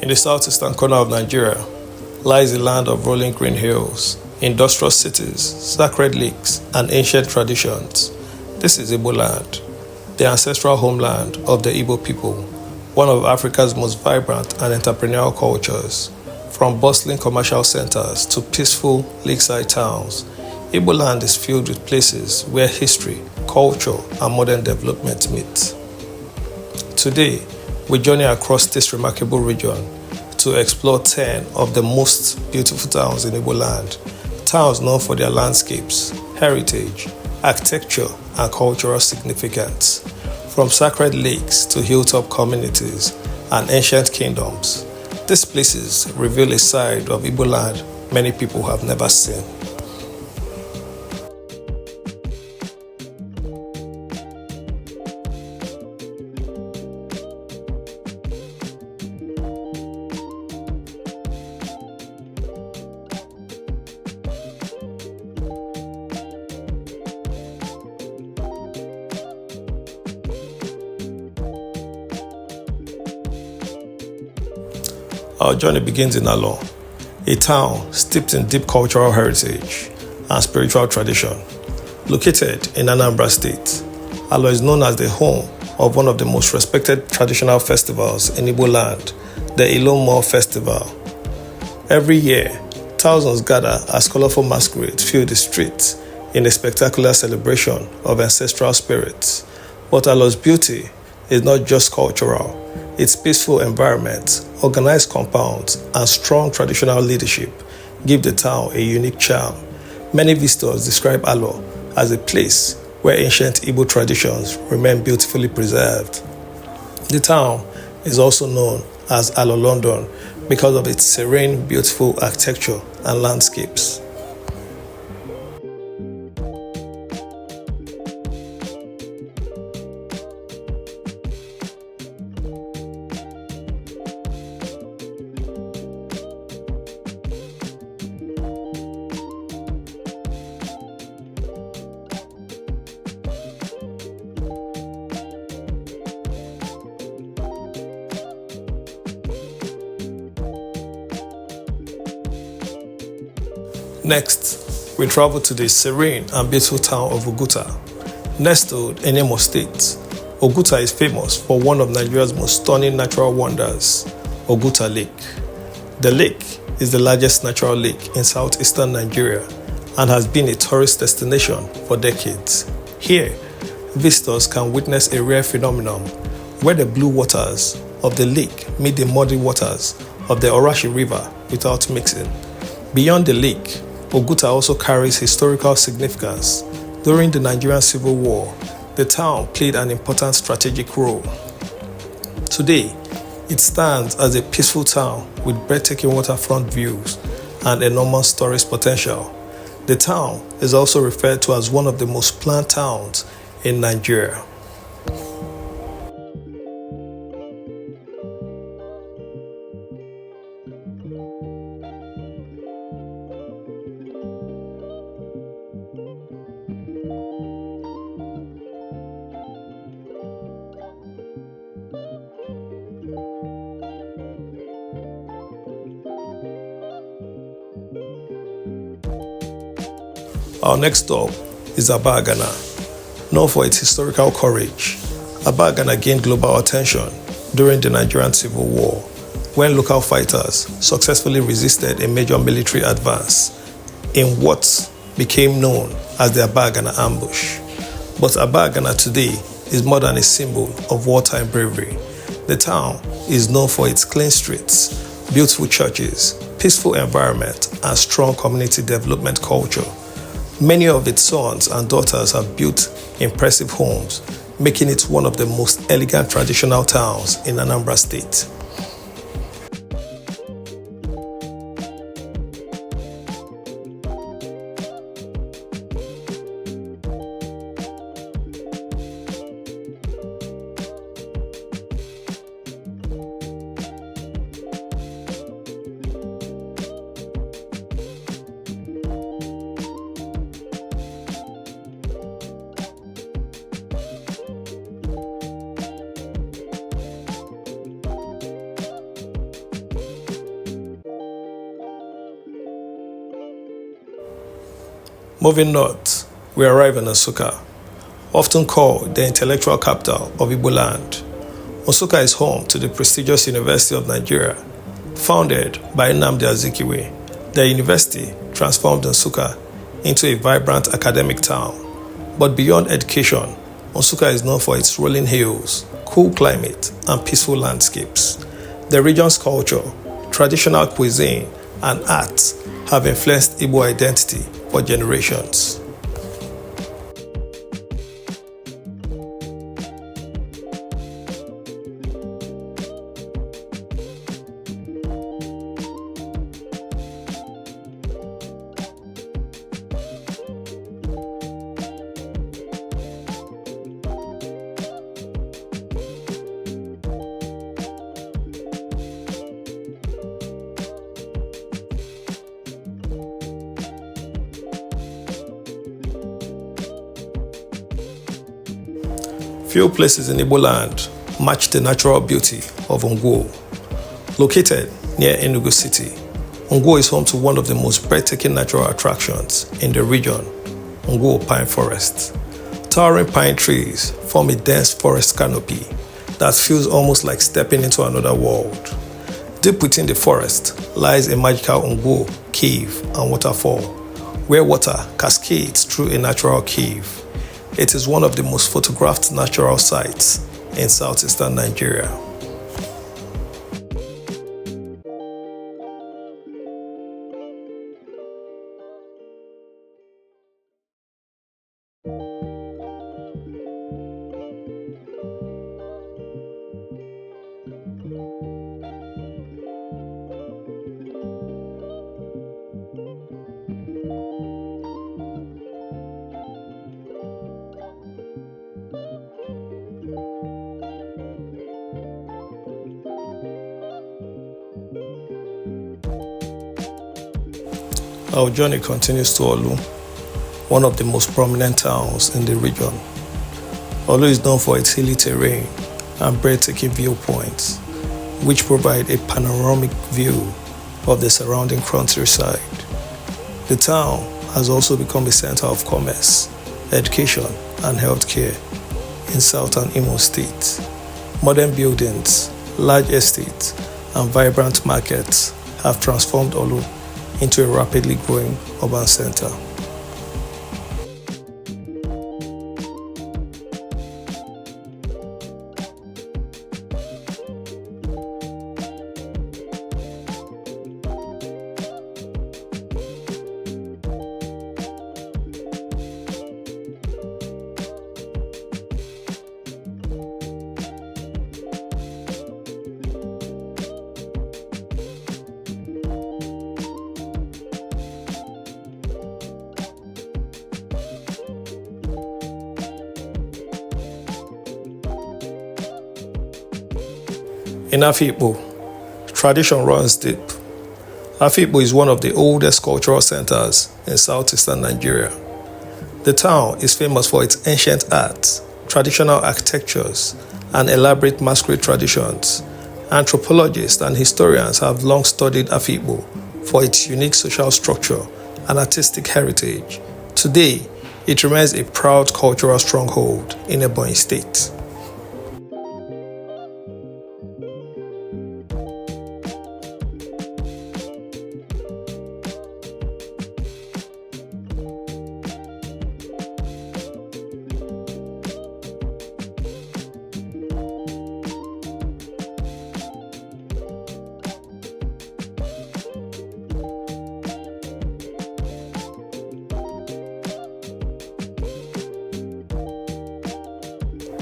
In the southeastern corner of Nigeria lies a land of rolling green hills, industrial cities, sacred lakes, and ancient traditions. This is Igboland, the ancestral homeland of the Igbo people, one of Africa's most vibrant and entrepreneurial cultures. From bustling commercial centers to peaceful lakeside towns, Igboland is filled with places where history, culture, and modern development meet. Today, we journey across this remarkable region to explore 10 of the most beautiful towns in Igboland, towns known for their landscapes, heritage, architecture, and cultural significance. From sacred lakes to hilltop communities and ancient kingdoms, these places reveal a side of Igboland many people have never seen. Our journey begins in Alo, a town steeped in deep cultural heritage and spiritual tradition. Located in Anambra State, Alo is known as the home of one of the most respected traditional festivals in Igbo land, the Ilomo Festival. Every year, thousands gather as colorful masquerades fill the streets in a spectacular celebration of ancestral spirits. But Alo's beauty is not just cultural. Its peaceful environment, organized compounds, and strong traditional leadership give the town a unique charm. Many visitors describe Alo as a place where ancient Igbo traditions remain beautifully preserved. The town is also known as Alo London because of its serene, beautiful architecture and landscapes. Next, we travel to the serene and beautiful town of Oguta. Nestled in Imo State, Oguta is famous for one of Nigeria's most stunning natural wonders, Oguta Lake. The lake is the largest natural lake in southeastern Nigeria and has been a tourist destination for decades. Here, visitors can witness a rare phenomenon where the blue waters of the lake meet the muddy waters of the Orashi River without mixing. Beyond the lake, Oguta also carries historical significance. During the Nigerian Civil War, the town played an important strategic role. Today, it stands as a peaceful town with breathtaking waterfront views and enormous tourist potential. The town is also referred to as one of the most planned towns in Nigeria. Our next stop is Abiriba. Known for its historical courage, Abiriba gained global attention during the Nigerian Civil War, when local fighters successfully resisted a major military advance in what became known as the Abiriba ambush. But Abiriba today is more than a symbol of wartime bravery. The town is known for its clean streets, beautiful churches, peaceful environment, and strong community development culture. Many of its sons and daughters have built impressive homes, making it one of the most elegant traditional towns in Anambra State. Moving north, we arrive in Nsukka, often called the intellectual capital of Igboland. Nsukka is home to the prestigious University of Nigeria, founded by Nnamdi Azikiwe. The university transformed Nsukka into a vibrant academic town. But beyond education, Nsukka is known for its rolling hills, cool climate, and peaceful landscapes. The region's culture, traditional cuisine, and art have influenced Igbo identity for generations. Few places in Igboland match the natural beauty of Ngwo. Located near Enugu City, Ngwo is home to one of the most breathtaking natural attractions in the region, Ngwo Pine Forest. Towering pine trees form a dense forest canopy that feels almost like stepping into another world. Deep within the forest lies a magical Ngwo cave and waterfall, where water cascades through a natural cave. It is one of the most photographed natural sites in southeastern Nigeria. Our journey continues to Olu, one of the most prominent towns in the region. Olu is known for its hilly terrain and breathtaking viewpoints, which provide a panoramic view of the surrounding countryside. The town has also become a center of commerce, education, and healthcare in southern Imo State. Modern buildings, large estates, and vibrant markets have transformed Olu into a rapidly growing urban center. In Afikpo, tradition runs deep. Afikpo is one of the oldest cultural centers in southeastern Nigeria. The town is famous for its ancient art, traditional architectures, and elaborate masquerade traditions. Anthropologists and historians have long studied Afikpo for its unique social structure and artistic heritage. Today, it remains a proud cultural stronghold in Ebonyi State.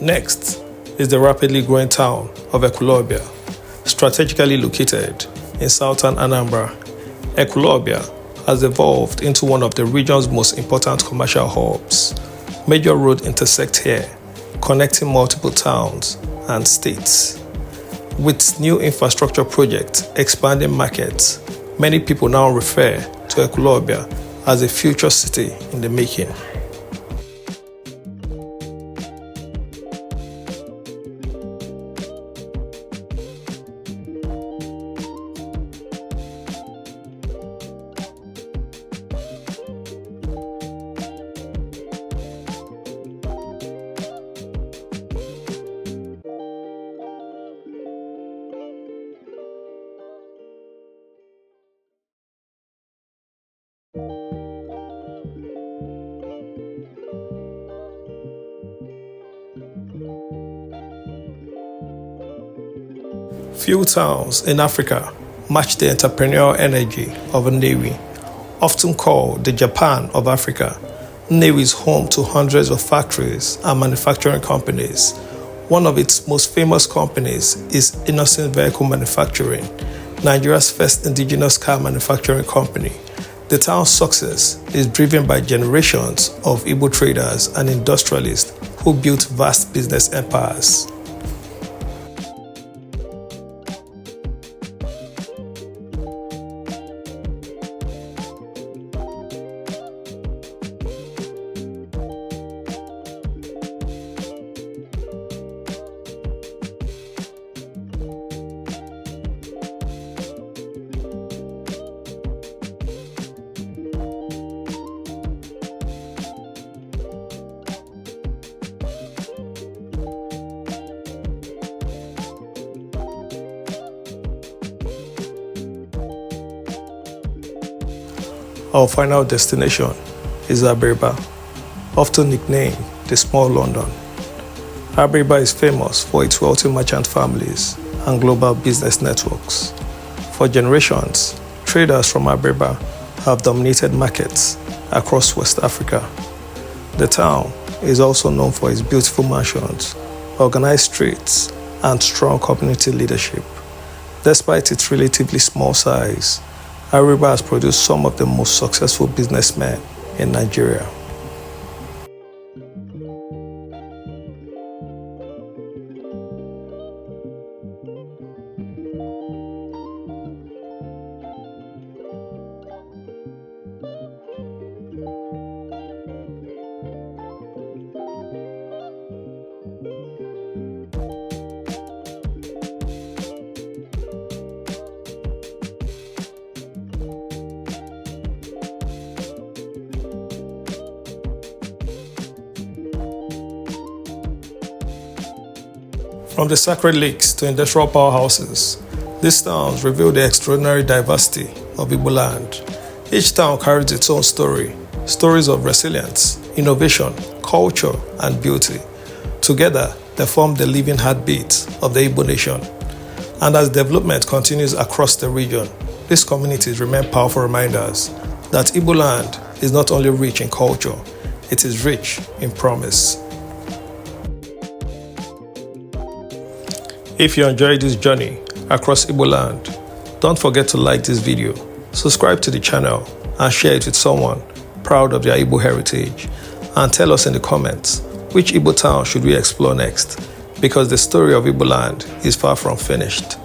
Next is the rapidly growing town of Ekulobia, strategically located in southern Anambra. Ekulobia has evolved into one of the region's most important commercial hubs. Major roads intersect here, connecting multiple towns and states. With new infrastructure projects expanding markets, many people now refer to Ekulobia as a future city in the making. Few towns in Africa match the entrepreneurial energy of Nnewi. Often called the Japan of Africa, Nnewi is home to hundreds of factories and manufacturing companies. One of its most famous companies is Innocent Vehicle Manufacturing, Nigeria's first indigenous car manufacturing company. The town's success is driven by generations of Igbo traders and industrialists who built vast business empires. Our final destination is Abiriba, often nicknamed the Small London. Abiriba is famous for its wealthy merchant families and global business networks. For generations, traders from Abiriba have dominated markets across West Africa. The town is also known for its beautiful mansions, organized streets, and strong community leadership. Despite its relatively small size, Abiriba has produced some of the most successful businessmen in Nigeria. From the sacred lakes to industrial powerhouses, these towns reveal the extraordinary diversity of Igboland. Each town carries its own story, stories of resilience, innovation, culture, and beauty. Together, they form the living heartbeat of the Igbo nation. And as development continues across the region, these communities remain powerful reminders that Igboland is not only rich in culture, it is rich in promise. If you enjoyed this journey across Igboland, don't forget to like this video, subscribe to the channel, and share it with someone proud of their Igbo heritage. And tell us in the comments, which Igbo town should we explore next? Because the story of Igboland is far from finished.